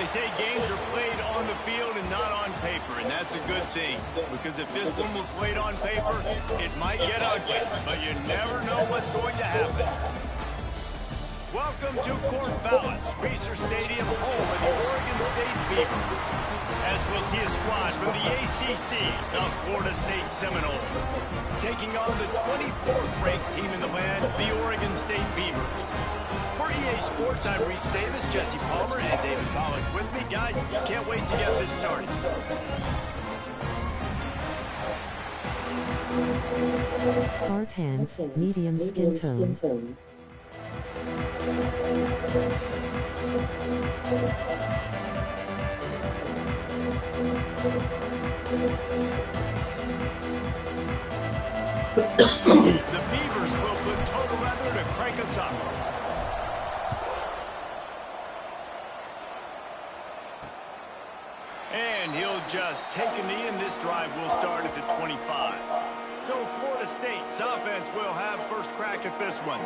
They say games are played on the field and not on paper, and that's a good thing. Because if this one was played on paper, it might get ugly, but you never know what's going to happen. Welcome to Corvallis, Reser Stadium, home of the Oregon State Beavers. As we'll see a squad from the ACC, the Florida State Seminoles, taking on the 24th ranked team in the land, the Oregon State Beavers. For EA Sports, I'm Reese Davis, Jesse Palmer, and David Pollack with me. Guys, can't wait to get this started. Hard hands, medium skin tone. The Beavers will put total leather to crank us up. And he'll just take a knee, and this drive will start at the 25. So Florida State's offense will have first crack at this one.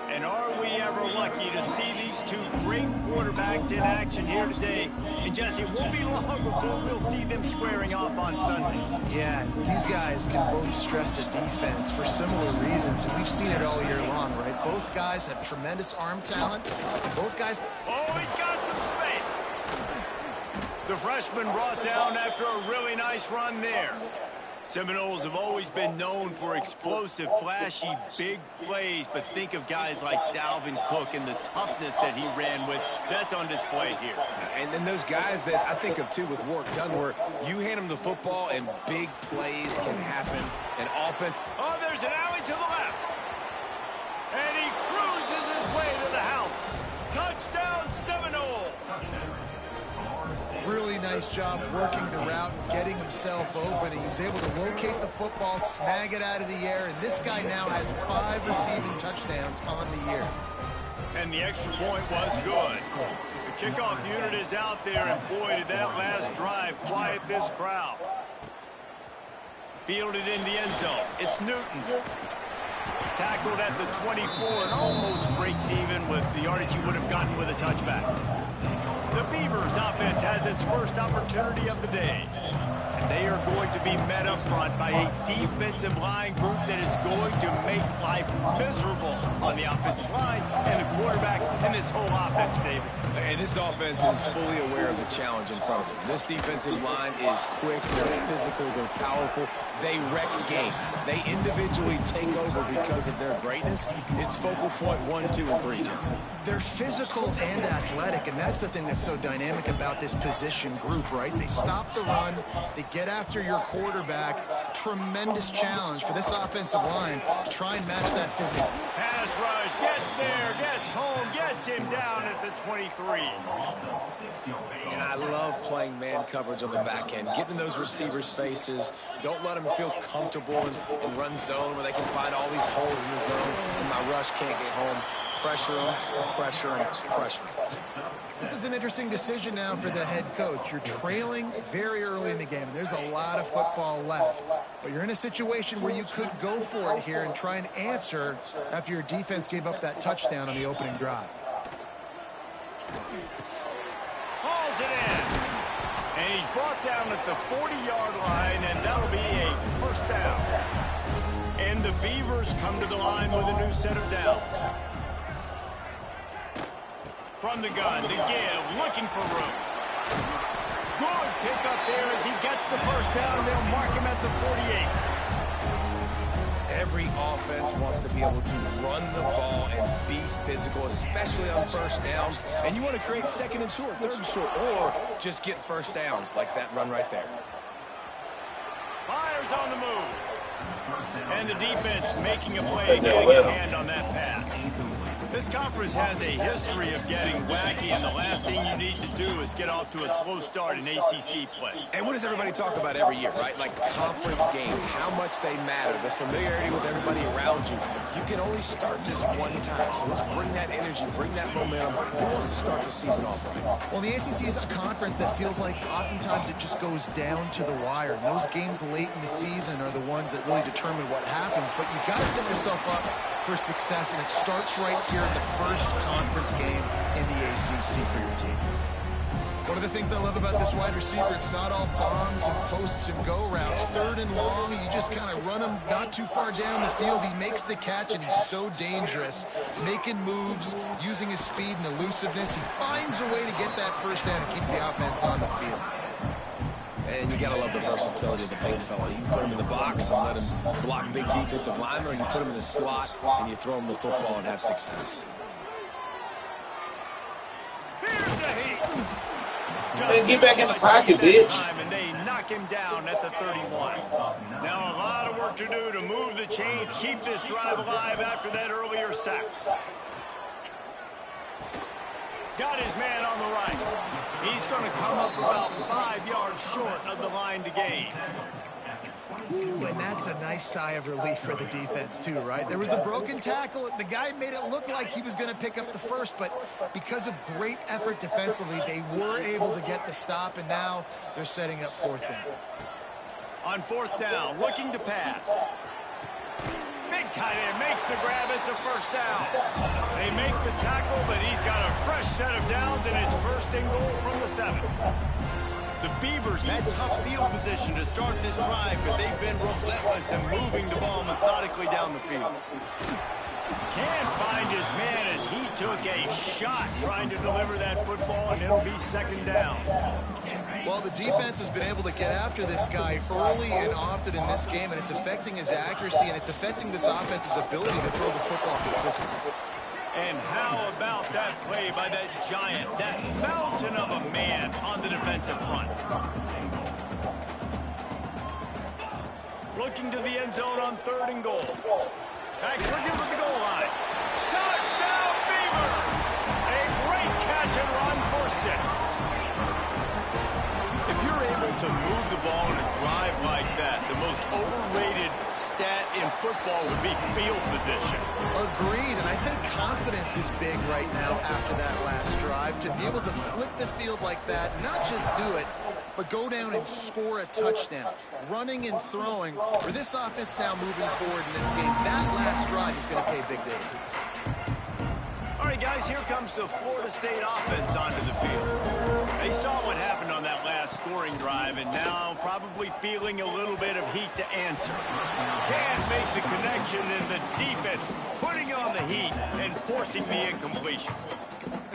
And are we ever lucky to see these two great quarterbacks in action here today? And Jesse, it won't be long before we'll see them squaring off on Sunday. Yeah, these guys can both stress the defense for similar reasons, and we've seen it all year long, right? Both guys have tremendous arm talent. Both guys... Oh, he's got some space. The freshman brought down after a really nice run there. Seminoles have always been known for explosive, flashy, big plays, but think of guys like Dalvin Cook and the toughness that he ran with. That's on display here. And then those guys that I think of, too, with work done, where you hand them the football and big plays can happen. And offense... Oh, there's an alley to the left. And he cruises his way to the house. Touchdown, Seminoles. Really nice job working the route, getting himself open. He was able to locate the football, snag it out of the air, and this guy now has 5 receiving touchdowns on the year. And the extra point was good. The kickoff unit is out there, and boy, did that last drive quiet this crowd. Fielded in the end zone. It's Newton. Tackled at the 24 and almost breaks even with the yardage he would have gotten with a touchback. The Beavers offense has its first opportunity of the day. And they are going to be met up front by a defensive line group that is going to make life miserable on the offensive line and the quarterback and this whole offense, David. And this offense is fully aware of the challenge in front of them. This defensive line is quick, they're physical, they're powerful. They wreck games. They individually take over because of their greatness. It's focal point 1, 2, and 3, Jesse. They're physical and athletic, and that's the thing that's so dynamic about this position group, right? They stop the run, they get after your quarterback. Tremendous challenge for this offensive line to try and match that physical. Pass rush, gets there, gets home, gets him down at the 23. And I love playing man coverage on the back end, getting in those receivers' faces. Don't let them feel comfortable in run zone where they can find all these holes in the zone and my rush can't get home. Pressure them, pressure them, pressure them. This is an interesting decision now for the head coach. You're trailing very early in the game, and there's a lot of football left. But you're in a situation where you could go for it here and try and answer after your defense gave up that touchdown on the opening drive. Hauls it in. And he's brought down at the 40-yard line, and that'll be a first down. And the Beavers come to the line with a new set of downs. From the gun, the give, looking for room. Good pick up there as he gets the first down. They'll mark him at the 48. Every offense wants to be able to run the ball and be physical, especially on first down. And you want to create second and short, third and short, or just get first downs like that run right there. Fires on the move. And the defense making a play, getting a hand on that pass. This conference has a history of getting wacky, and the last thing you need to do is get off to a slow start in ACC play. And what does everybody talk about every year, right? Like conference games, how much they matter, the familiarity with everybody around you. You can only start this one time, so let's bring that energy, bring that momentum. Who wants to start the season off right? Well, the ACC is a conference that feels like oftentimes it just goes down to the wire. And those games late in the season are the ones that really determine what happens. But you've got to set yourself up for success, and it starts right here in the first conference game in the ACC for your team. One of the things I love about this wide receiver, it's not all bombs and posts and go routes. 3rd and long, you just kind of run him not too far down the field. He makes the catch, and he's so dangerous, making moves, using his speed and elusiveness. He finds a way to get that first down and keep the offense on the field. And you got to love the versatility of the big fella. You can put him in the box and let him block big defensive linemen, or you put him in the slot and you throw him the football and have success. Here's the heat. Man, get back in the pocket, bitch. And they knock him down at the 31. Now a lot of work to do to move the chains, keep this drive alive after that earlier sack. Got his man on the right. He's going to come up about 5 yards short of the line to gain. Ooh, and that's a nice sigh of relief for the defense, too, right? There was a broken tackle. The guy made it look like he was going to pick up the first, but because of great effort defensively, they were able to get the stop, and now they're setting up 4th down. On 4th down, looking to pass. Big tight end makes the grab. It's a first down. They make the tackle, but he's got a fresh set of downs, and it's 1st and goal from the 7th. The Beavers had tough field position to start this drive, but they've been relentless in moving the ball methodically down the field. Can't find his man as he took a shot trying to deliver that football, and it'll be 2nd down. Well, the defense has been able to get after this guy early and often in this game, and it's affecting his accuracy, and it's affecting this offense's ability to throw the football consistently. And how about that play by that giant, that mountain of a man on the defensive front? Looking to the end zone on 3rd and goal. Back looking for the goal line. Touchdown, Beavers! A great catch and run for 6. If you're able to move the ball in a drive like that, the most overrated stat in football would be field position. Agreed, and I think confidence is big right now after that last drive. To be able to flip the field like that, not just do it, but go down and score a touchdown. Running and throwing, for this offense now moving forward in this game, that last drive is going to pay big dividends. All right, guys, here comes the Florida State offense onto the field. They saw what happened on that last scoring drive, and now probably feeling a little bit of heat to answer. Can't make the connection, and the defense putting on the heat and forcing the incompletion.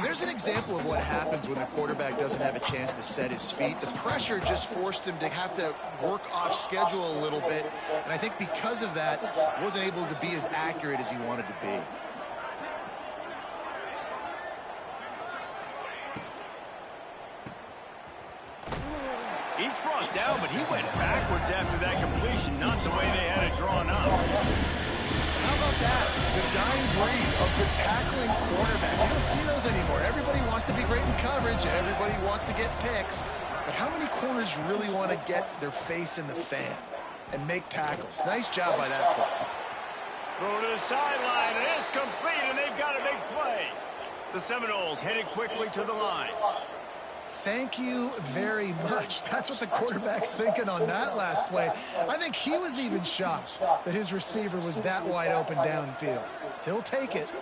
There's an example of what happens when the quarterback doesn't have a chance to set his feet. The pressure just forced him to have to work off schedule a little bit, and I think because of that, wasn't able to be as accurate as he wanted to be. He's brought down, but he went backwards after that completion, not the way they had it drawn up. How about that? The dying breed of the tackling quarterback. You don't see those anymore. Everybody wants to be great in coverage. Everybody wants to get picks. But how many corners really want to get their face in the fan and make tackles? Nice job by that play. Throw to the sideline, and it's complete, and they've got a big play. The Seminoles headed quickly to the line. Thank you very much. That's what the quarterback's thinking on that last play. I think he was even shocked that his receiver was that wide open downfield. He'll take it.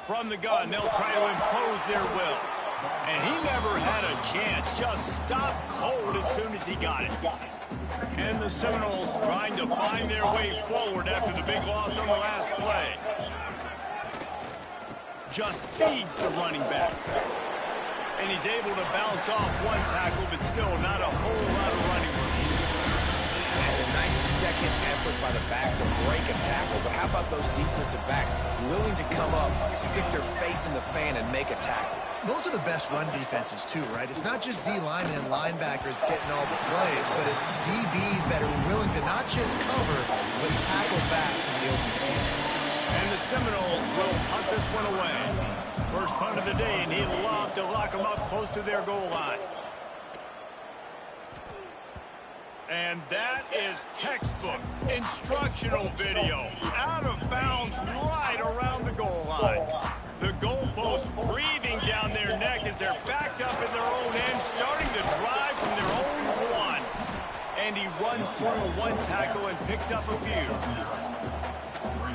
From the gun, they'll try to impose their will. And he never had a chance. Just stopped cold as soon as he got it. And the Seminoles trying to find their way forward after the big loss on the last play. Just feeds the running back. And he's able to bounce off one tackle, but still not a whole lot of running room. And a nice second effort by the back to break a tackle. But how about those defensive backs willing to come up, stick their face in the fan, and make a tackle? Those are the best run defenses, too, right? It's not just D-linemen and linebackers getting all the plays, but it's DBs that are willing to not just cover, but tackle backs in the open field. And the Seminoles will punt this one away. First punt of the day, and he'd love to lock them up close to their goal line. And that is textbook instructional video. Out of bounds right around the goal line. The goalpost breathing down their neck as they're backed up in their own end, starting to drive from their own one. And he runs through one tackle and picks up a few.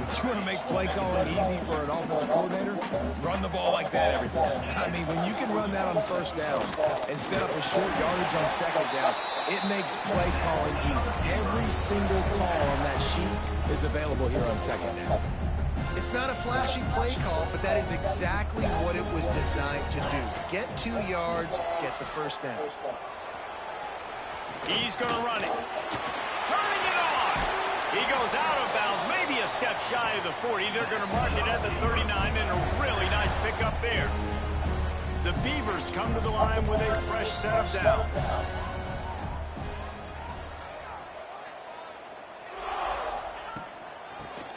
You want to make play calling easy for an offensive coordinator? Run the ball like that every play. I mean, when you can run that on first down and set up a short yardage on second down, it makes play calling easy. Every single call on that sheet is available here on second down. It's not a flashy play call, but that is exactly what it was designed to do. Get 2 yards, get the first down. He's going to run it. Turning it on. He goes out of bounds, maybe a step shy of the 40. They're going to mark it at the 39, and a really nice pickup there. The Beavers come to the line with a fresh set of downs.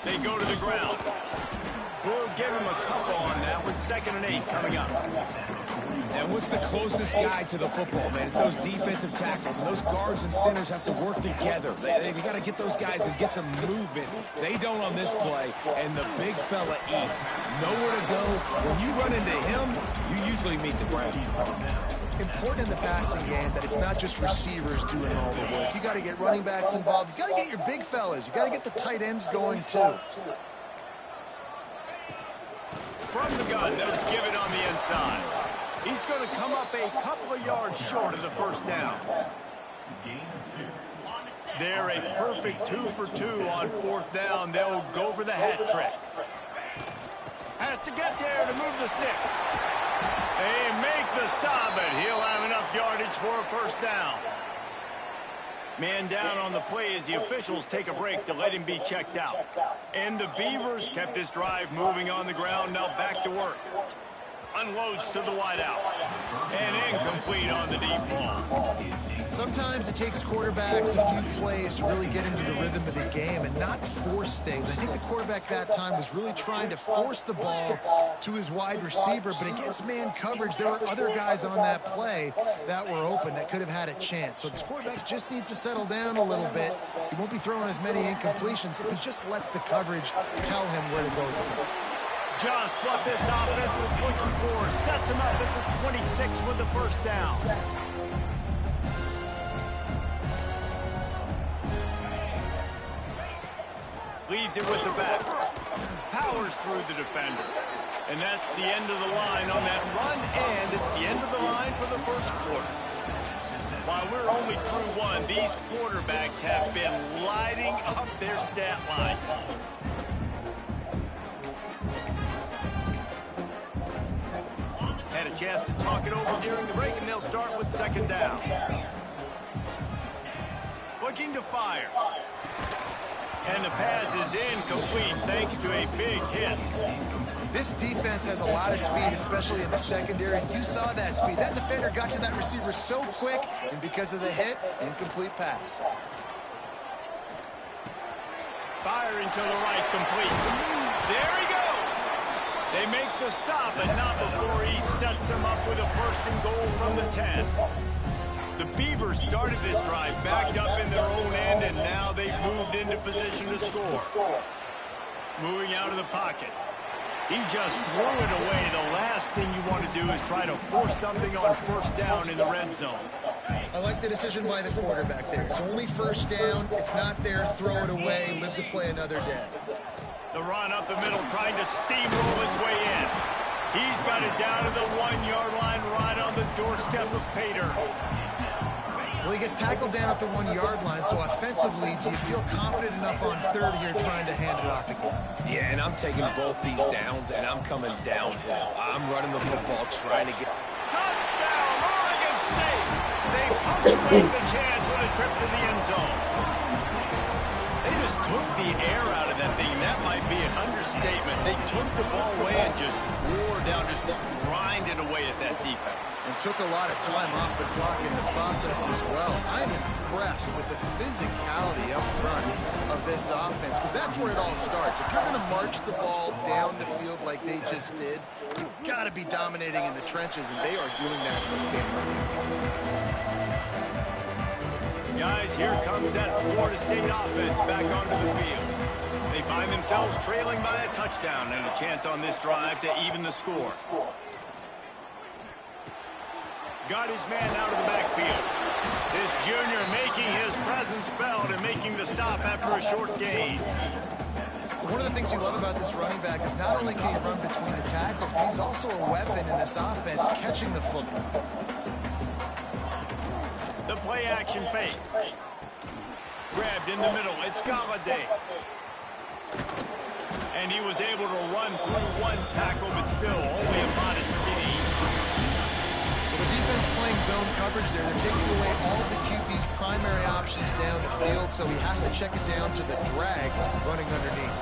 They go to the ground. We'll give him a couple on that with 2nd and 8 coming up. And what's the closest guy to the football, man? It's those defensive tackles, and those guards and centers have to work together. They got to get those guys and get some movement. They don't on this play, and the big fella eats. Nowhere to go. When you run into him, you usually meet the ground. Important in the passing game that it's not just receivers doing all the work. You got to get running backs involved. You got to get your big fellas. You got to get the tight ends going too. From the gun, they'll give it on the inside. He's going to come up a couple of yards short of the first down. They're a perfect 2 for 2 on 4th down. They'll go for the hat trick. Has to get there to move the sticks. They make the stop, and he'll have enough yardage for a first down. Man down on the play as the officials take a break to let him be checked out. And the Beavers kept this drive moving on the ground. Now back to work. Unloads to the wideout. And incomplete on the deep ball. Sometimes it takes quarterbacks a few plays to really get into the rhythm of the game and not force things. I think the quarterback that time was really trying to force the ball to his wide receiver, but against man coverage, there were other guys on that play that were open that could have had a chance. So this quarterback just needs to settle down a little bit. He won't be throwing as many incompletions if he just lets the coverage tell him where to go. Just what this offense was looking for. Sets him up at the 26 with the first down. Leaves it with the back. Powers through the defender. And that's the end of the line on that run, and it's the end of the line for the first quarter. While we're only through one, these quarterbacks have been lighting up their stat line. Had a chance to talk it over during the break, and they'll start with 2nd down. Looking to fire. And the pass is incomplete thanks to a big hit. This defense has a lot of speed, especially in the secondary. You saw that speed. That defender got to that receiver so quick, and because of the hit, incomplete pass. Firing to the right, complete. There he goes. They make the stop, but not before he sets them up with a 1st and goal from the 10. The Beavers started this drive backed up in their own end, and now they've moved into position to score. Moving out of the pocket. He just threw it away. The last thing you want to do is try to force something on 1st down in the red zone. I like the decision by the quarterback there. It's only 1st down. It's not there. Throw it away. Live to play another day. The run up the middle, trying to steamroll his way in. He's got it down to the 1-yard line, right on the doorstep of Pater. Well, he gets tackled down at the 1-yard line, so offensively, do you feel confident enough on 3rd here trying to hand it off again? Yeah, and I'm taking both these downs, and I'm coming downhill. I'm running the football, trying to get... Touchdown, Oregon State! They punctuate the chance with a trip to the end zone. They just took the air out of that thing. That might be an understatement. They took the ball away and just wore down, just grinded away at that defense. And took a lot of time off the clock in the process as well. I'm impressed with the physicality up front of this offense, because that's where it all starts. If you're going to march the ball down the field like they just did, you've got to be dominating in the trenches, and they are doing that in this game. Guys, here comes that Florida State offense back onto the field. They find themselves trailing by a touchdown and a chance on this drive to even the score. Got his man out of the backfield. This junior making his presence felt and making the stop after a short gain. One of the things you love about this running back is not only can he run between the tackles, but he's also a weapon in this offense catching the football. The play action fake. Grabbed in the middle. It's Galladay. And he was able to run through one tackle, but still only a modest gain. Well, the defense playing zone coverage there. They're taking away all of the QB's primary options down the field, so he has to check it down to the drag running underneath.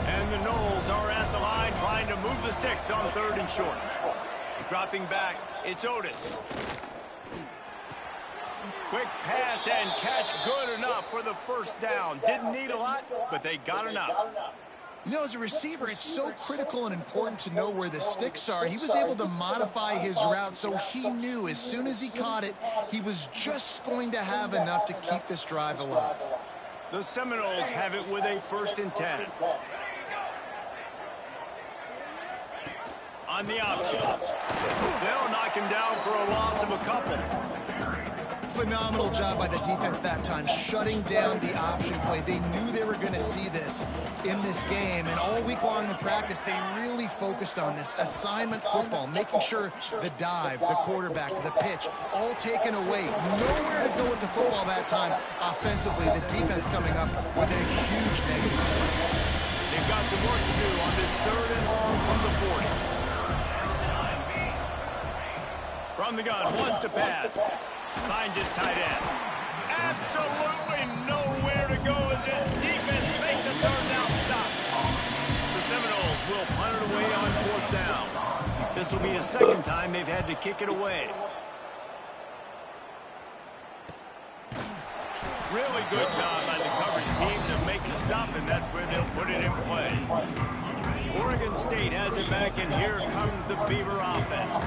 And the Knowles are at the line trying to move the sticks on 3rd and short. Dropping back, it's Otis. Quick pass and catch, good enough for the first down. Didn't need a lot, but they got enough. You know, as a receiver, it's so critical and important to know where the sticks are. He was able to modify his route so he knew as soon as he caught it, he was just going to have enough to keep this drive alive. The Seminoles have it with a 1st and 10. On the option. They'll knock him down for a loss of a couple. Phenomenal job by the defense that time, shutting down the option play. They knew they were going to see this in this game, and all week long in practice, they really focused on this assignment football, making sure the dive, the quarterback, the pitch, all taken away. Nowhere to go with the football that time. Offensively, the defense coming up with a huge negative play. They've got some work to do on this 3rd and long from the 40. From the gun, wants to pass. Finds his tight end. Absolutely nowhere to go as this defense makes a 3rd down stop. The Seminoles will punt it away on 4th down. This will be the 2nd time they've had to kick it away. Really good job by the coverage team to make the stop, and that's where they'll put it in play. Oregon State has it back, and here comes the Beaver offense.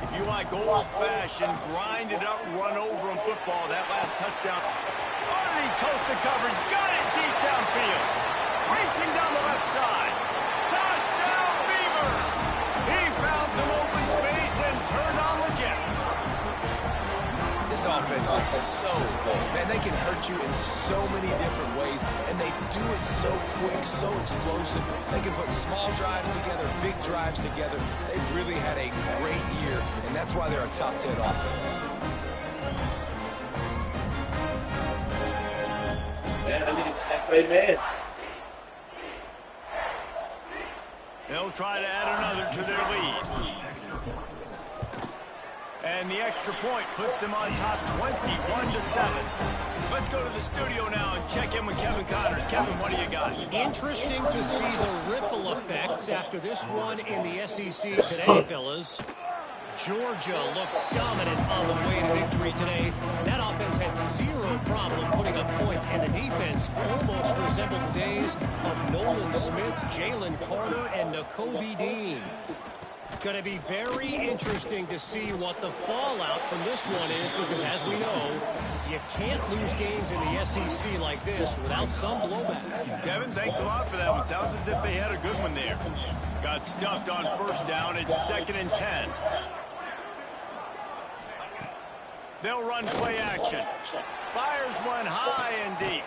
If you like old-fashioned, grind-it-up, run-over-'em football, that last touchdown, underneath toasted coverage, got it deep downfield. Racing down the left side. Touchdown, Beaver! He found some open space and turned on the Jets. This offense is so good. Man, they can hurt you in so many different ways, and they do it so quick, so explosive. They can put small drives together, big drives together. They've really had a great year, and that's why they're a top 10 offense. Man, I need to play man. They'll try to add another to their lead. And the extra point puts them on top 21-7. Let's go to the studio now and check in with Kevin Connors. Kevin, what do you got? Interesting to see the ripple effects after this one in the SEC today, fellas. Georgia looked dominant on the way to victory today. That offense had zero problem putting up points, and the defense almost resembled the days of Nolan Smith, Jalen Carter, and Nakobe Dean. Going to be very interesting to see what the fallout from this one is, because as we know, you can't lose games in the SEC like this without some blowback. Kevin, thanks a lot for that one. Sounds as if they had a good one there. Got stuffed on 1st down. It's 2nd and 10. They'll run play action. Fires one high and deep.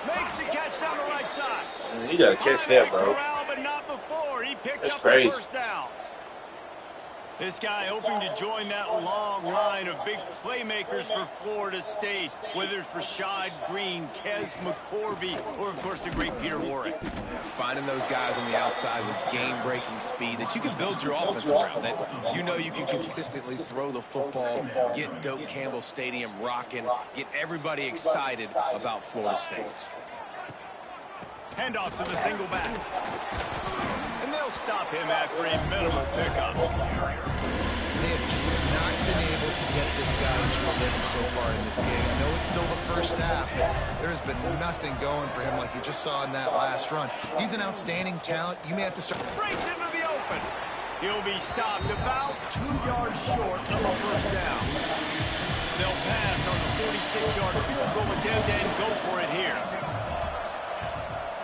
Makes a catch down the right side. You gotta catch that, bro. Corral, but not before. He picked That's up crazy. the 1st down. This guy hoping to join that long line of big playmakers for Florida State, whether it's Rashad Green, Kez McCorvey, or, of course, the great Peter Warrick. Yeah, finding those guys on the outside with game-breaking speed that you can build your offense around, that you know you can consistently throw the football, get Doak Campbell Stadium rocking, get everybody excited about Florida State. Handoff to the single back. And they'll stop him after a minimal pickup. They have just not been able to get this guy into a rhythm so far in this game. I know it's still the first half, but there's been nothing going for him like you just saw in that last run. He's an outstanding talent. You may have to start. Breaks into the open. He'll be stopped about 2 yards short of a 1st down. They'll pass on the 46-yard field goal attempt and go for it here.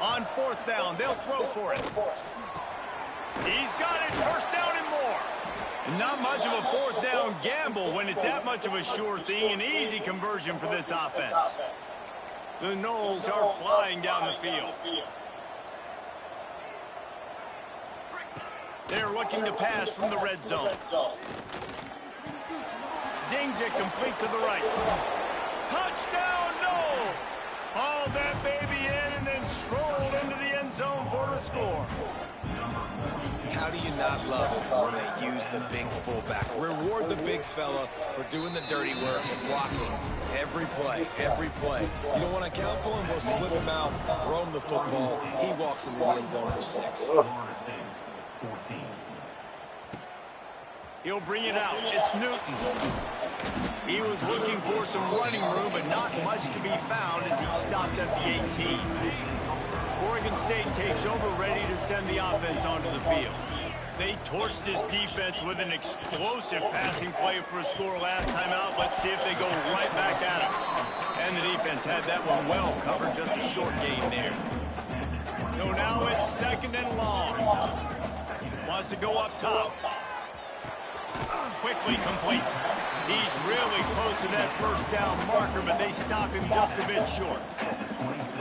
On 4th down, they'll throw for it. He's got it, 1st down and more. Not much of a 4th down gamble when it's that much of a sure thing. An easy conversion for this offense. The Knowles are flying down the field. They're looking to pass from the red zone. Zings it complete to the right. Touchdown, no! Hauled that baby in and then strolled into the end zone for the score. How do you not love it when they use the big fullback? Reward the big fella for doing the dirty work and blocking every play, every play. You don't want to account for him, we'll slip him out, throw him the football. He walks into the end zone for 6. He'll bring it out. It's Newton. He was looking for some running room, but not much to be found as he stopped at the 18. Oregon State takes over, ready to send the offense onto the field. They torched this defense with an explosive passing play for a score last time out. Let's see if they go right back at him. And the defense had that one well covered, just a short gain there. So now it's 2nd and long. Wants to go up top. Quickly complete. He's really close to that first down marker, but they stop him just a bit short.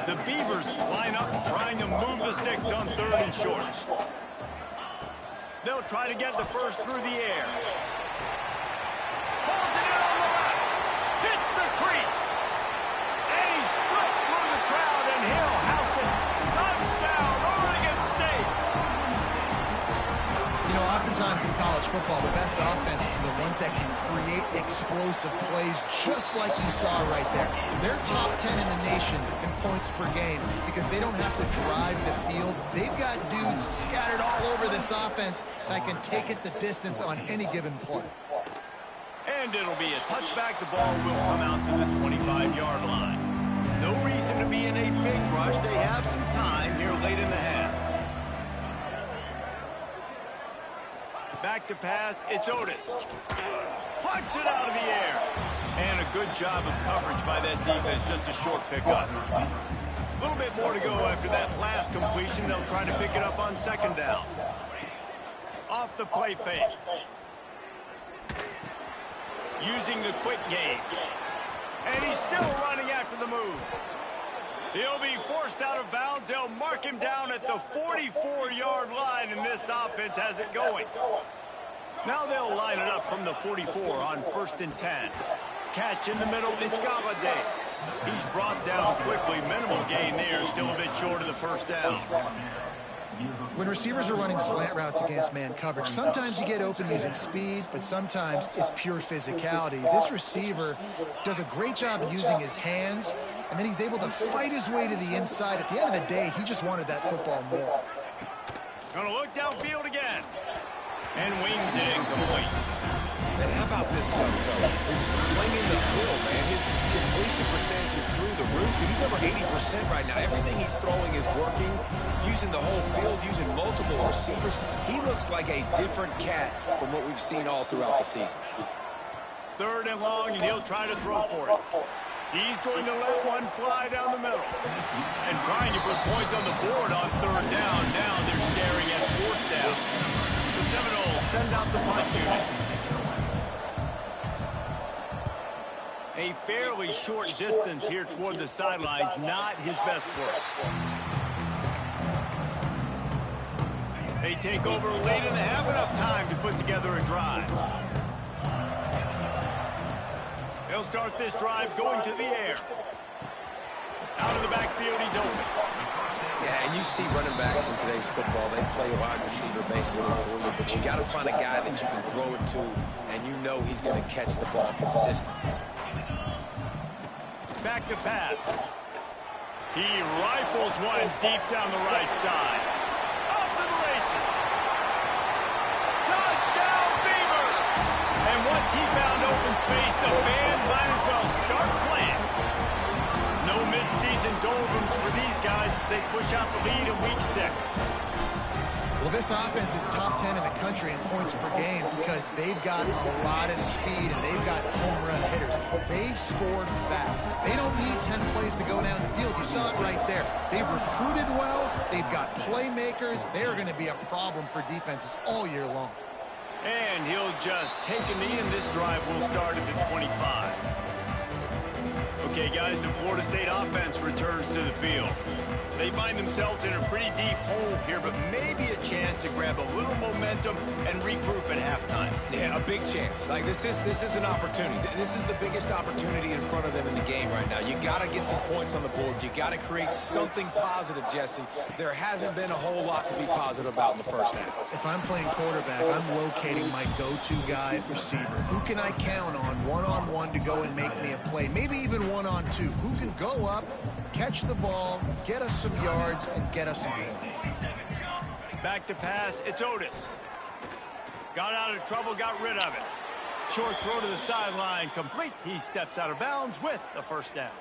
The Beavers line up trying to move the sticks on 3rd and short. They'll try to get the first through the air. Pulls it in on the left. Hits the crease. And he slips through the crowd, and he'll house it. Touchdown, Oregon State. You know, oftentimes in college football, the best offenses are the ones that can create explosive plays just like you saw right there. They're top 10 in the nation in points per game because they don't have to drive the field. They've got dudes scattered all over this offense that can take it the distance on any given play. And it'll be a touchback. The ball will come out to the 25-yard line. No reason to be in a big rush. They have some time here late in the half. Back to pass, it's Otis. Punts it out of the air. And a good job of coverage by that defense, just a short pickup. A little bit more to go after that last completion. They'll try to pick it up on 2nd down. Off the play fake. Using the quick game. And he's still running after the move. He'll be forced out of bounds. They'll mark him down at the 44-yard line, and this offense has it going. Now they'll line it up from the 44 on 1st and 10. Catch in the middle, it's Galladay. He's brought down quickly. Minimal gain there, still a bit short of the first down. When receivers are running slant routes against man coverage, sometimes you get open using speed, but sometimes it's pure physicality. This receiver does a great job using his hands, and then he's able to fight his way to the inside. At the end of the day, he just wanted that football more. Gonna look downfield again. And wings it incomplete. Man, how about this young fella? He's slinging the pill, man. His completion percentage is through the roof. Dude, he's over 80% right now. Everything he's throwing is working, using the whole field, using multiple receivers. He looks like a different cat from what we've seen all throughout the season. 3rd and long, and he'll try to throw for it. He's going to let one fly down the middle. And trying to put points on the board on 3rd down. Now they're staring at 4th down. The Seminoles send out the punt unit. A fairly short distance here toward the sidelines, not his best work. They take over late and have enough time to put together a drive. They'll start this drive going to the air. Out of the backfield, he's open. Yeah, and you see running backs in today's football, they play a wide receiver basically for you, but you got to find a guy that you can throw it to, and you know he's going to catch the ball consistently. Back to pass. He rifles one deep down the right side. Off to the races. Touchdown, Beaver! And once he found open space, the band might as well start playing. No mid-season doldrums for these guys as they push out the lead in week 6. Well, this offense is top 10 in the country in points per game because they've got a lot of speed and they've got home run hitters. They scored fast. They don't need 10 plays to go down the field. You saw it right there. They've recruited well. They've got playmakers. They're going to be a problem for defenses all year long. And he'll just take a knee, and this drive will start at the 25. A Okay, guys, the Florida State offense returns to the field. They find themselves in a pretty deep hole here, but maybe a chance to grab a little momentum and regroup at halftime. Yeah, a big chance. Like, this is an opportunity. This is the biggest opportunity in front of them in the game right now. You got to get some points on the board. You got to create something positive, Jesse. There hasn't been a whole lot to be positive about in the first half. If I'm playing quarterback, I'm locating my go-to guy at receiver. Who can I count on one-on-one to go and make me a play? Maybe even one-on-two. Who can go up, catch the ball, get us some yards, and get us some points. Back to pass, it's Otis. Got out of trouble, got rid of it. Short throw to the sideline, complete. He steps out of bounds with the first down.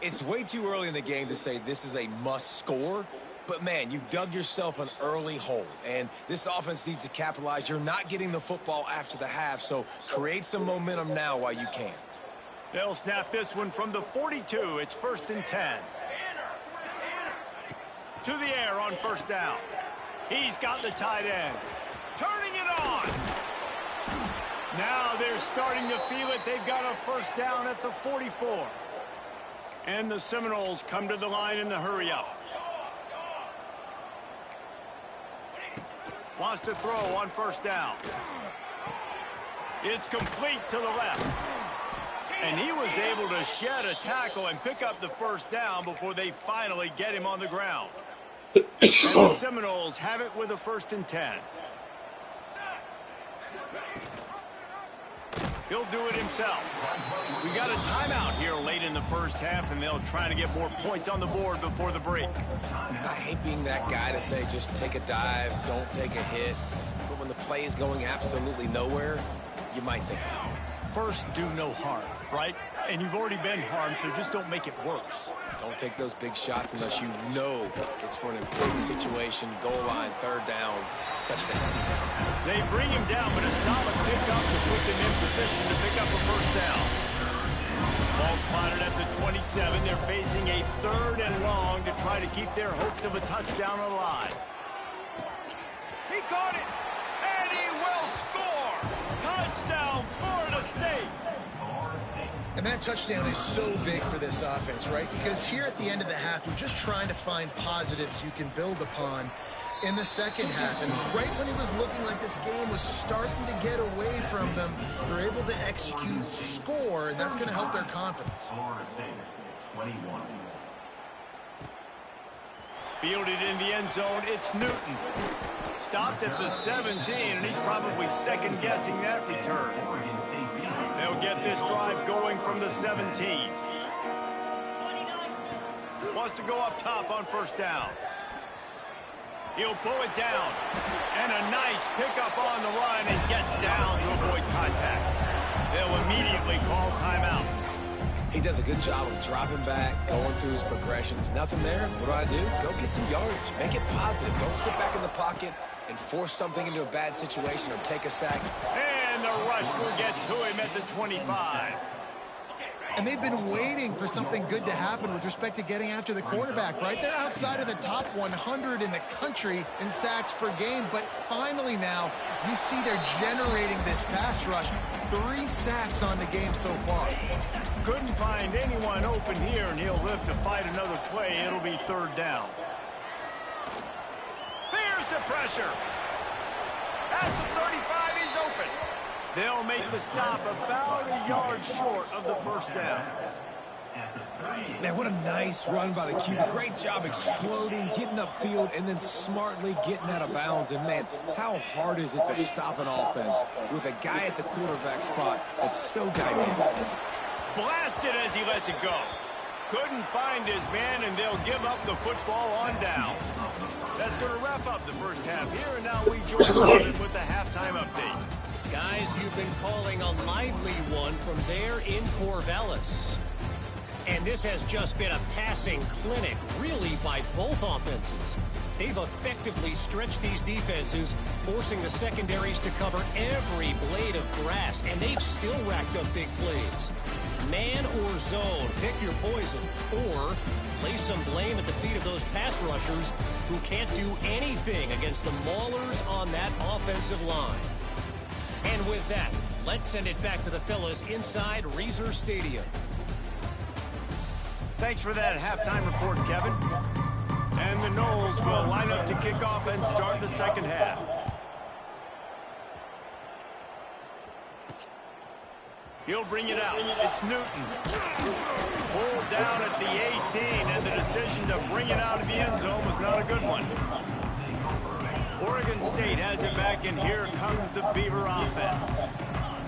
It's way too early in the game to say this is a must score, but man, you've dug yourself an early hole, and this offense needs to capitalize. You're not getting the football after the half, so create some momentum now while you can. They'll snap this one from the 42. It's 1st and 10. To the air on first down. He's got the tight end. Turning it on. Now they're starting to feel it. They've got a first down at the 44. And the Seminoles come to the line in the hurry up. Wants to throw on first down. It's complete to the left. And he was able to shed a tackle and pick up the first down before they finally get him on the ground. And the Seminoles have it with a 1st and 10. He'll do it himself. We got a timeout here late in the first half, and they'll try to get more points on the board before the break. I hate being that guy to say just take a dive, don't take a hit. But when the play is going absolutely nowhere, you might think, first, do no harm, right? And you've already been harmed, so just don't make it worse. Don't take those big shots unless you know it's for an important situation. Goal line, 3rd down, touchdown. They bring him down, but a solid pickup to put them in position to pick up a first down. Ball spotted at the 27. They're facing a 3rd and long to try to keep their hopes of a touchdown alive. He caught it, and he will score. Touchdown, Florida State. And that touchdown is so big for this offense, right? Because here at the end of the half, you're just trying to find positives you can build upon in the second half. And right when it was looking like this game was starting to get away from them, they're able to execute, score, and that's going to help their confidence. Fielded in the end zone, it's Newton. Stopped at the 17, and he's probably second-guessing that return. They'll get this drive going from the 17. Wants to go up top on first down. He'll pull it down. And a nice pickup on the run and gets down to avoid contact. They'll immediately call timeout. He does a good job of dropping back, going through his progressions. Nothing there. What do? Go get some yardage. Make it positive. Don't sit back in the pocket and force something into a bad situation or take a sack. And the rush will get to him at the 25. And they've been waiting for something good to happen with respect to getting after the quarterback, right? They're outside of the top 100 in the country in sacks per game, but finally now you see they're generating this pass rush. 3 sacks on the game so far. Couldn't find anyone open here, and he'll live to fight another play. It'll be 3rd down. Here's the pressure. At the 35, he's open. They'll make the stop about a yard short of the first down. Man, what a nice run by the QB. Great job exploding, getting upfield, and then smartly getting out of bounds. And, man, how hard is it to stop an offense with a guy at the quarterback spot that's so dynamic? Blasted as he lets it go. Couldn't find his man, and they'll give up the football on downs. That's going to wrap up the first half here, and now we join Stephen with the halftime update. Guys, you've been calling a lively one from there in Corvallis. And this has just been a passing clinic, really, by both offenses. They've effectively stretched these defenses, forcing the secondaries to cover every blade of grass, and they've still racked up big plays. Man or zone, pick your poison, or lay some blame at the feet of those pass rushers who can't do anything against the maulers on that offensive line. And with that, let's send it back to the fellas inside Reser Stadium. Thanks for that halftime report, Kevin. And the Noles will line up to kick off and start the second half. He'll bring it out. It's Newton. Pulled down at the 18, and the decision to bring it out of the end zone was not a good one. Oregon State has it back, and here comes the Beaver offense.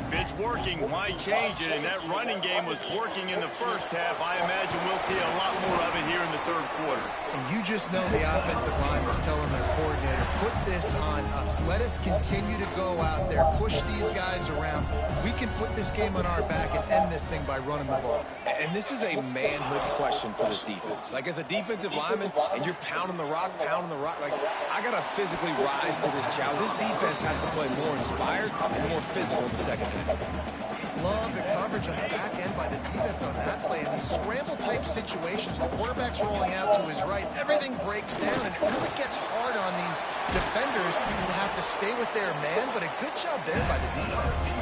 If it's working, why change it? And that running game was working in the first half. I imagine we'll see a lot more of it here in the third quarter. And you just know the offensive line was telling their coordinator, put this on us. Let us continue to go out there, push these guys around. We can put this game on our back and end this thing by running the ball. And this is a manhood question for this defense. Like, as a defensive lineman, and you're pounding the rock, like, I got to physically rise to this challenge. This defense has to play more inspired and more physical in the second half. Love the coverage on the back end by the defense on that play. In these scramble-type situations, the quarterback's rolling out to his right. Everything breaks down, and it really gets hard on these defenders to have to stay with their man, but a good job there by the defense.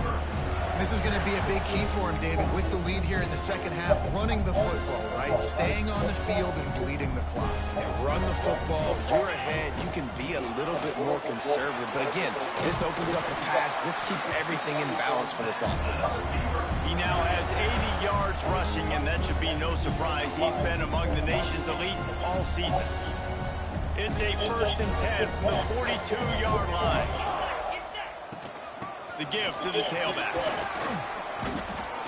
This is going to be a big key for him, David, with the lead here in the second half, running the football, right? Staying on the field and bleeding the clock. And run the football, you're ahead, you can be a little bit more conservative. But again, this opens up the pass. This keeps everything in balance for this offense. He now has 80 yards rushing, and that should be no surprise. He's been among the nation's elite all season. It's a 1st and 10 from the 42-yard line. The give to the tailback.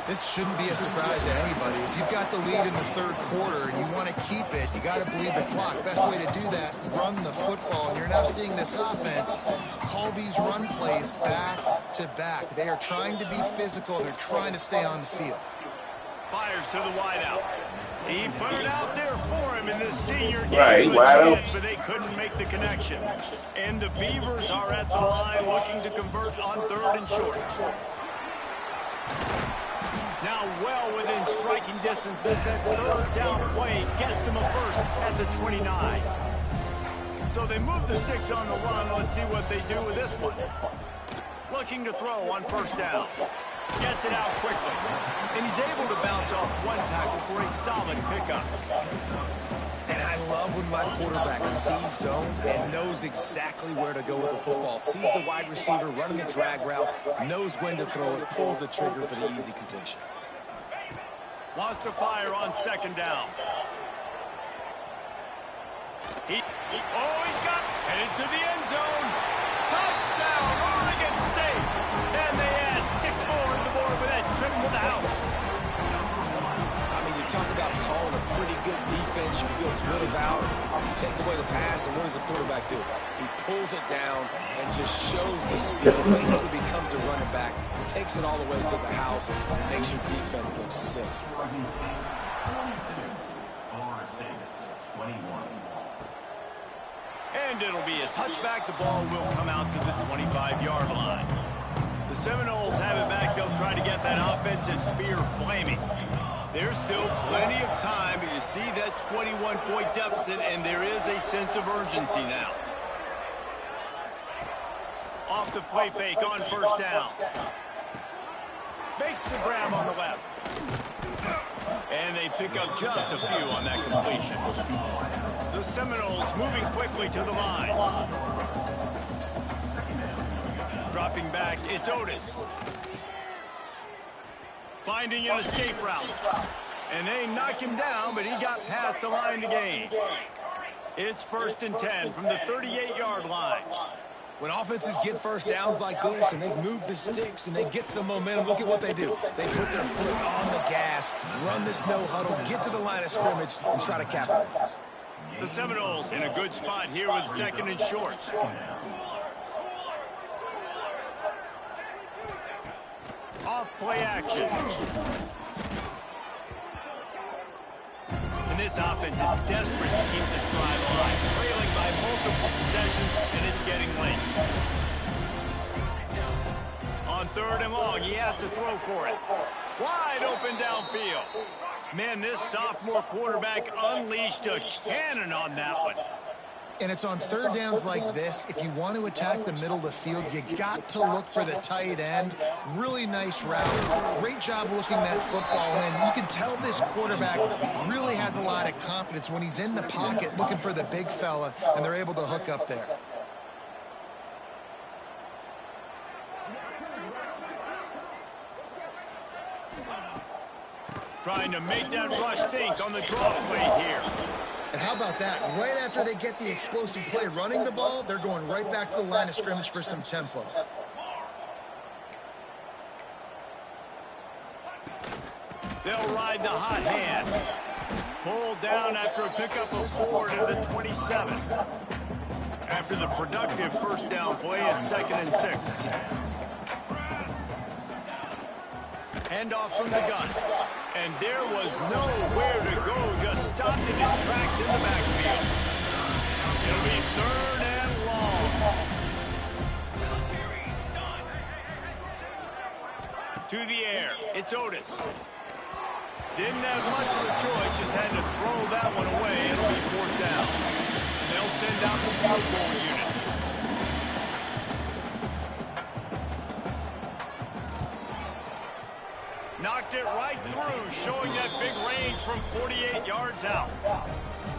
This shouldn't be a surprise to anybody. If you've got the lead in the third quarter and you want to keep it, you got to bleed the clock. Best way to do that, run the football. And you're now seeing this offense call these run plays back to back. They are trying to be physical. They're trying to stay on the field. Fires to the wideout. He put it out there for him in this senior game. Right, with a chance, but they couldn't make the connection. And the Beavers are at the line looking to convert on 3rd and short. Now well within striking distance as that 3rd down play gets him a first at the 29. So they move the sticks on the run. Let's see what they do with this one. Looking to throw on 1st down. Gets it out quickly. And he's able to bounce off one tackle for a solid pickup. And I love when my quarterback sees zone and knows exactly where to go with the football. Sees the wide receiver running the drag route, knows when to throw it, pulls the trigger for the easy completion. Wants to fire on 2nd down. He's got headed to the end zone. Touchdown, Oregon State. And they add 6 more to the board with that trip to the house. I mean, you talk about calling a pretty good defense you feel good about. You take away the pass, and what does the quarterback do? He pulls it down and just shows the speed. Basically becomes a running back, takes it all the way to the house, and makes your defense look sick. And it'll be a touchback. The ball will come out to the 25-yard line. The Seminoles have it back. They'll try to get that offensive spear flaming. There's still plenty of time. You see that 21-point deficit, and there is a sense of urgency now. Off the play fake on 1st down. Makes the grab on the left. And they pick up just a few on that completion. The Seminoles moving quickly to the line. Dropping back, it's Otis. Finding an escape route. And they knock him down, but he got past the line to gain. It's 1st and 10 from the 38-yard line. When offenses get 1st downs like this and they move the sticks and they get some momentum, look at what they do. They put their foot on the gas, run this no huddle, get to the line of scrimmage, and try to capitalize. The Seminoles in a good spot here with 2nd and short. Off play action. And this offense is desperate to keep this drive alive, trailing by multiple possessions, and it's getting late. On 3rd and long, he has to throw for it. Wide open downfield. Man, this sophomore quarterback unleashed a cannon on that one. And it's on third downs like this. If you want to attack the middle of the field, you got to look for the tight end. Really nice route. Great job looking that football in. You can tell this quarterback really has a lot of confidence when he's in the pocket looking for the big fella, and they're able to hook up there. Trying to make that rush think on the draw play here. And how about that? Right after they get the explosive play running the ball, they're going right back to the line of scrimmage for some tempo. They'll ride the hot hand. Pulled down after a pickup of 4 to the 27. After the productive first down play, it's 2nd and 6. Handoff from the gun. And there was nowhere to go, just stopped in his tracks in the backfield. It'll be 3rd and long. To the air, it's Otis. Didn't have much of a choice, just had to throw that one away. It'll be 4th down. They'll send out the field goal unit. Knocked it right through, showing that big range from 48 yards out.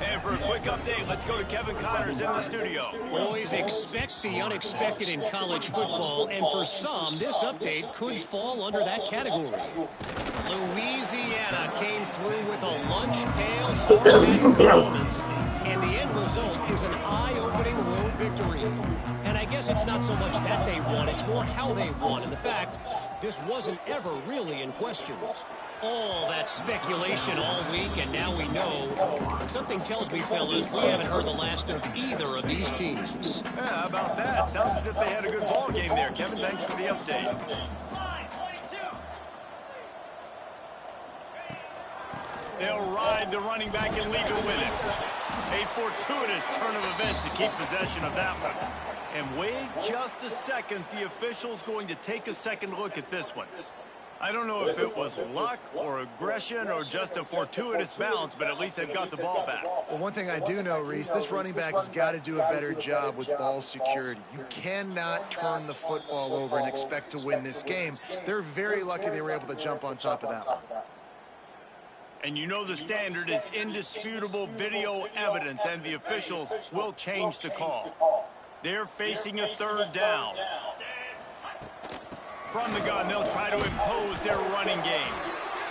And for a quick update, let's go to Kevin Connors in the studio. Always expect the unexpected in college football, and for some, this update could fall under that category. Louisiana came through with a lunch pail hard performance, and the end result is an eye-opening road victory. And I guess it's not so much that they won, it's more how they won, and the fact this wasn't ever really in question. All that speculation all week, and now we know. But something tells me, fellas, we haven't heard the last of either of these teams. Yeah, how about that? Sounds as if they had a good ball game there. Kevin, thanks for the update. They'll ride the running back and leave it with him. A fortuitous turn of events to keep possession of that one. And wait just a second, the official's going to take a second look at this one. I don't know if it was luck or aggression or just a fortuitous bounce, but at least they've got the ball back. Well, one thing I do know, Reese, this running back has got to do a better job with ball security. You cannot turn the football over and expect to win this game. They're very lucky they were able to jump on top of that one. And you know the standard is indisputable video evidence, and the officials will change the call. They're facing a 3rd down. From the gun, they'll try to impose their running game.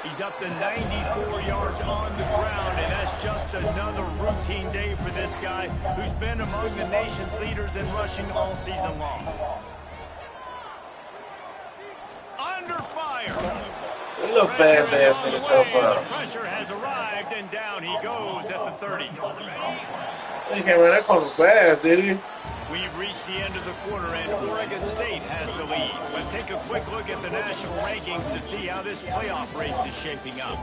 He's up to 94 yards on the ground, and that's just another routine day for this guy who's been among the nation's leaders in rushing all season long. Under fire. A little fast ass nigga so far. The pressure has arrived, and down he goes at the 30. He can't run that close fast, did he? We've reached the end of the quarter, and Oregon State has the lead. Let's take a quick look at the national rankings to see how this playoff race is shaping up.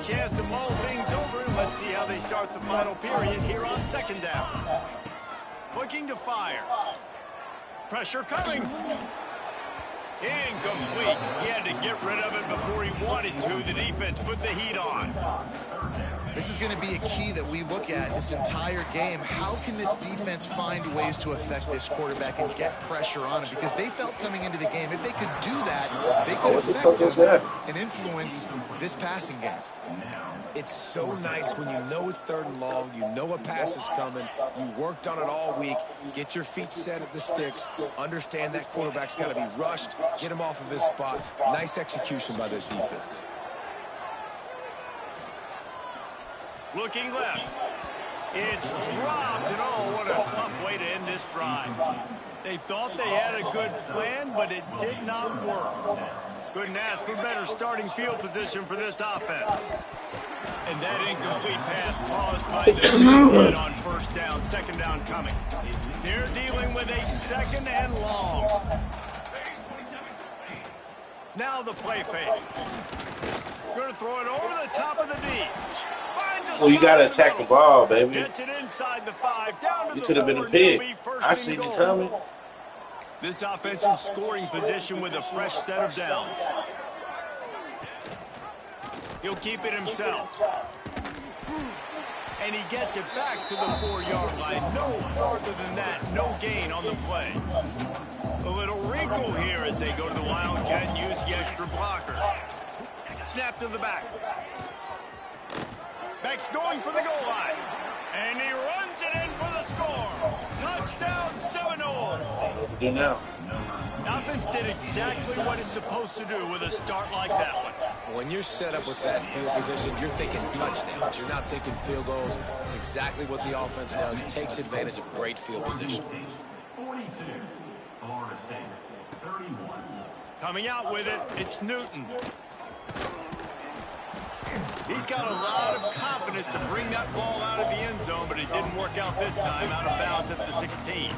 Chance to mull things over. Let's see how they start the final period here on 2nd down. Looking to fire. Pressure coming. Incomplete. He had to get rid of it before he wanted to. The defense put the heat on. This is going to be a key that we look at this entire game. How can this defense find ways to affect this quarterback and get pressure on him? Because they felt coming into the game, if they could do that, they could affect him and influence this passing game. It's so nice when you know it's 3rd and long, you know a pass is coming, you worked on it all week, get your feet set at the sticks, understand that quarterback's got to be rushed, get him off of his spot. Nice execution by this defense. Looking left. It's dropped, and oh, what a tough way to end this drive. They thought they had a good plan, but it did not work. Couldn't ask for better starting field position for this offense. And that incomplete pass caused by the hit on 1st down, 2nd down coming. They're dealing with a 2nd and long. Now the play fake. Going to throw it over the top of the D. Well, you got to attack the ball, baby. Gets it inside the 5, down to You the could have been 4, a pig. I see seen you coming. This offense in scoring position with a fresh set of downs. He'll keep it himself. And he gets it back to the 4-yard line. No farther than that. No gain on the play. A little wrinkle here as they go to the Wildcat and use the extra blocker. Snap to the back. Back's going for the goal line. And he runs it in for the score. Touchdown, Seminoles. What to do now? Offense did exactly what it's supposed to do with a start like that one. When you're set up with that field position, you're thinking touchdowns. You're not thinking field goals. It's exactly what the offense does. Takes advantage of great field position. 42, Florida State, 31. Coming out with it, it's Newton. He's got a lot of confidence to bring that ball out of the end zone, but it didn't work out this time, out of bounds at the 16.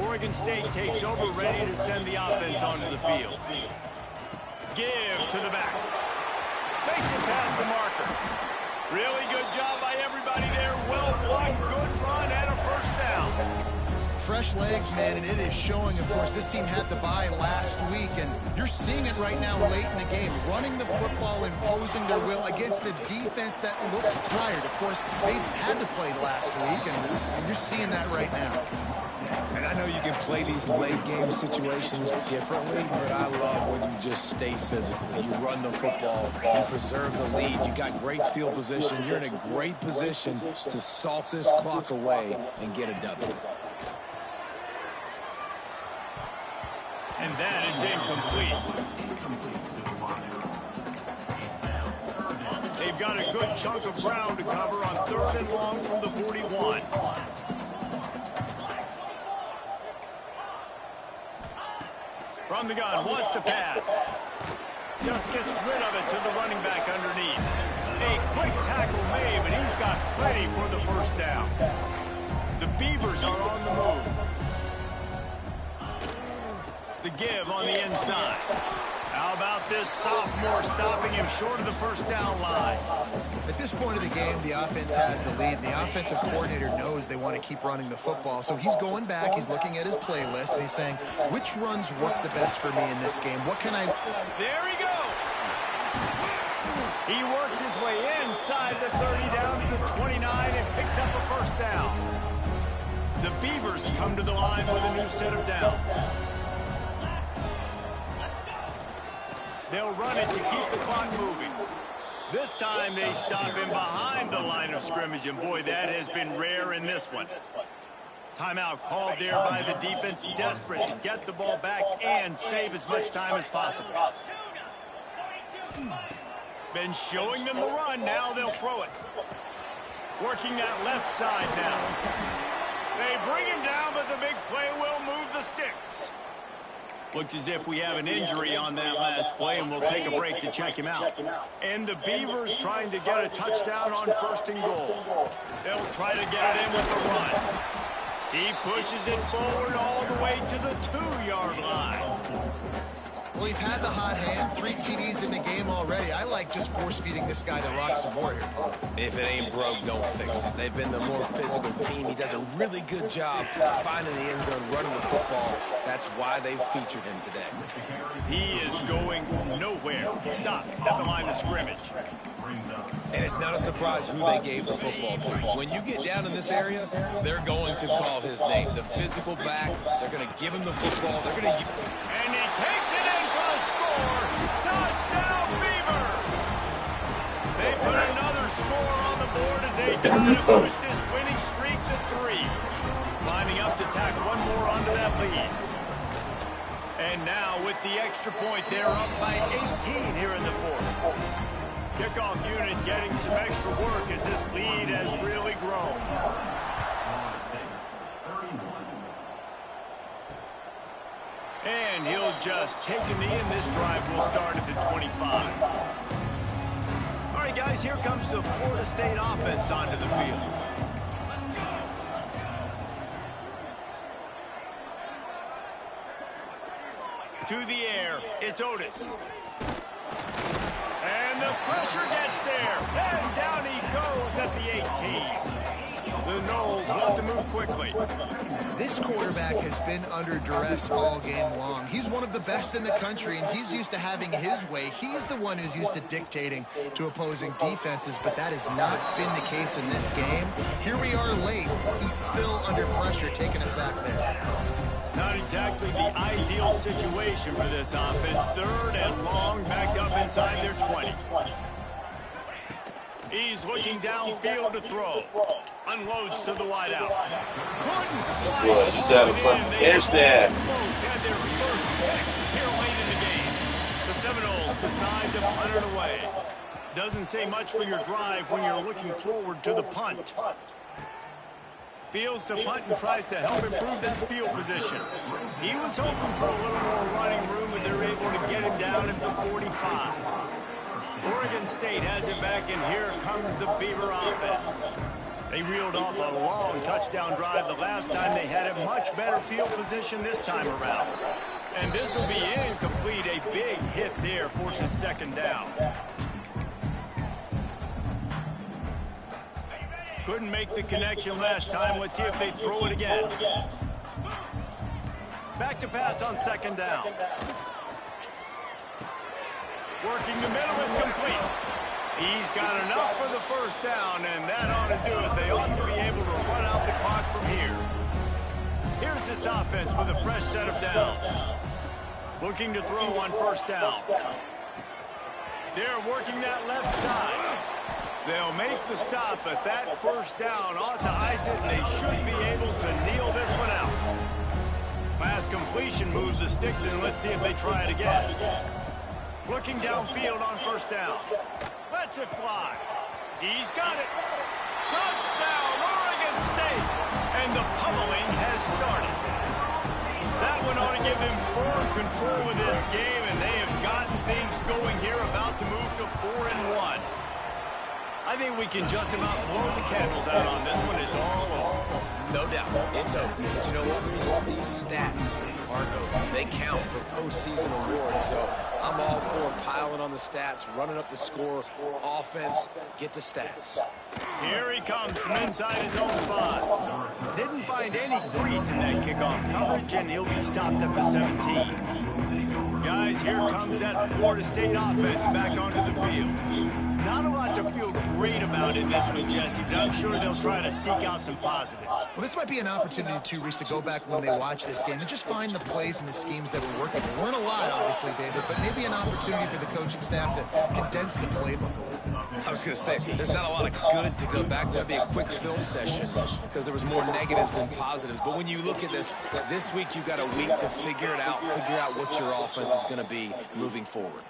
Oregon State takes over, ready to send the offense onto the field. Give to the back. Makes it past the marker. Really good job by everybody there. Well blocked, good run, and a first down. Fresh legs, man, and it is showing. Of course, this team had the bye last week, and you're seeing it right now late in the game. Running the football, imposing their will against the defense that looks tired. Of course, they had to play last week, and you're seeing that right now. And I know you can play these late game situations differently, but I love when you just stay physical. You run the football, you preserve the lead, you got great field position. You're in a great position to salt this clock away and get a W. And that is incomplete. They've got a good chunk of ground to cover on 3rd and long from the 41. From the gun, wants to pass. Just gets rid of it to the running back underneath. A quick tackle made, but he's got plenty for the first down. The Beavers are on the move. The give on the inside. How about this sophomore stopping him short of the first down line? At this point of the game, the offense has the lead, and the offensive coordinator knows they want to keep running the football. So he's going back, he's looking at his playlist, and he's saying, which runs work the best for me in this game? What can I... There he goes! He works his way inside the 30 down to the 29 and picks up a first down. The Beavers come to the line with a new set of downs. They'll run it to keep the clock moving. This time they stop him behind the line of scrimmage, and boy, that has been rare in this one. Timeout called there by the defense, desperate to get the ball back and save as much time as possible. Been showing them the run, now they'll throw it. Working that left side now. They bring him down, but the big play will move the sticks. Looks as if we have an injury on that last play, and we'll take a break to check him out. And the Beavers trying to get a touchdown on 1st and goal. They'll try to get it in with the run. He pushes it forward all the way to the 2-yard line. Well, he's had the hot hand, 3 TDs in the game already. I like just force-feeding this guy the rock some more here. If it ain't broke, don't fix it. They've been the more physical team. He does a really good job finding the end zone, running the football. That's why they've featured him today. He is going nowhere. Stop at the line of scrimmage. And it's not a surprise who they gave the football to. When you get down in this area, they're going to call his name. The physical back, they're going to give him the football. They're going to... And he takes it in for the score. Touchdown, Beaver! They put another score on the board as they try to push this winning streak to 3. Lining up to tack one more onto that lead. And now with the extra point, they're up by 18 here in the 4th. Kickoff unit getting some extra work as this lead has really grown. And he'll just take a knee, and this drive will start at the 25. All right, guys, here comes the Florida State offense onto the field. To the air, it's Otis. And the Pressure gets there, and down he goes at the 18. The Noles want to move quickly. This quarterback has been under duress all game long. He's one of the best in the country, and he's used to having his way. He's the one who's used to dictating to opposing defenses, but that has not been the case in this game. Here we are late. He's still under pressure, taking a sack there. Not exactly the ideal situation for this offense. 3rd and long, backed up inside their 20. He's looking downfield to throw. Unloads to the wideout. Couldn't quite haul it in. They almost had their first pick here late in the game. The Seminoles decide to punt it away. Doesn't say much for your drive when you're looking forward to the punt. Fields to punt and tries to help improve that field position. He was hoping for a little more running room, but they're able to get him down at the 45. Oregon State has it back, and here comes the Beaver offense. They reeled off a long touchdown drive the last time. They had a much better field position this time around. And this will be incomplete. A big hit there forces 2nd down. Couldn't make the connection last time. Let's see if they throw it again. Back to pass on 2nd down. Working the middle, it's complete. He's got enough for the 1st down, and that ought to do it. They ought to be able to run out the clock from here. Here's this offense with a fresh set of downs. Looking to throw on 1st down. They're working that left side. They'll make the stop, but that 1st down ought to ice it, and they should be able to kneel this one out. Pass completion moves the sticks, and let's see if they try it again. Looking downfield on 1st down. Lets it fly. He's got it. Touchdown, Oregon State. And the pummeling has started. That one ought to give them firm control of this game, and they have gotten things going here, about to move to 4-1. I think we can just about blow the candles out on this one. It's all over. No doubt. It's over. But you know what? These stats aren't over. They count for postseason awards. So I'm all for piling on the stats, running up the score, offense, get the stats. Here he comes from inside his own 5. Didn't find any crease in that kickoff coverage, and he'll be stopped at the 17. Guys, here comes that Florida State offense back onto the field. Not a lot to feel great about in this one, Jesse, but I'm sure they'll try to seek out some positives. Well, this might be an opportunity, too, Reese, to go back when they watch this game and just find the plays and the schemes that were working. There weren't a lot, obviously, David, but maybe an opportunity for the coaching staff to condense the playbook a little. I was going to say, there's not a lot of good to go back to. That'd be a quick film session because there was more negatives than positives. But when you look at this week you've got a week to figure it out, figure out what your offense is going to be moving forward.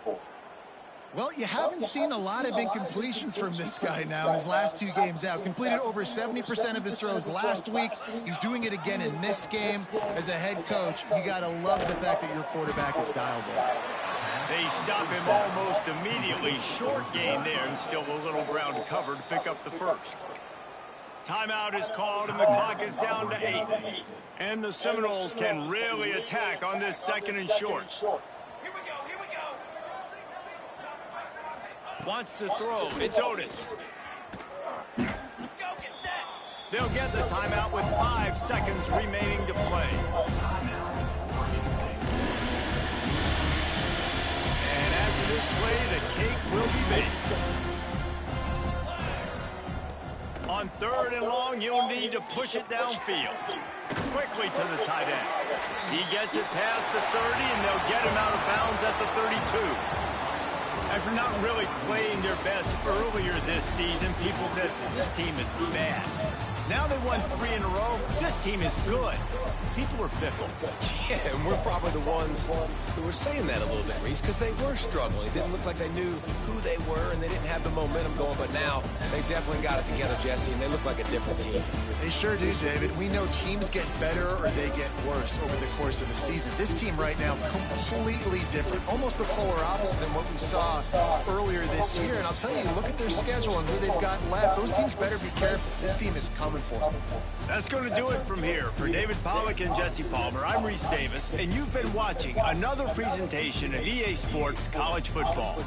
Well, you haven't seen a lot of incompletions from this guy now in his last 2 games out. Completed over 70% of his throws last week. He's doing it again in this game. As a head coach, you got to love the fact that your quarterback is dialed in. They stop him almost immediately. Short gain there, and still a little ground to cover to pick up the 1st. Timeout is called, and the clock is down to 8. And the Seminoles can really attack on this 2nd and short. Wants to throw. It's Otis. They'll get the timeout with 5 seconds remaining to play. And after this play, the cake will be baked. On 3rd and long, you'll need to push it downfield. Quickly to the tight end. He gets it past the 30, and they'll get him out of bounds at the 32. After not really playing their best earlier this season, people said, this team is bad. Now they won 3 in a row. This team is good. People are fickle. Yeah, and we're probably the ones who were saying that a little bit, Reese, because they were struggling. It didn't look like they knew who they were, and they didn't have the momentum going. But now they definitely got it together, Jesse, and they look like a different team. They sure do, David. We know teams get better or they get worse over the course of the season. This team right now, completely different, almost the polar opposite than what we saw earlier this year. And I'll tell you, look at their schedule and who they've got left. Those teams better be careful. This team is coming for them. That's going to do it from here. For David Pollack and Jesse Palmer, I'm Reese Davis, and you've been watching another presentation of EA Sports College Football.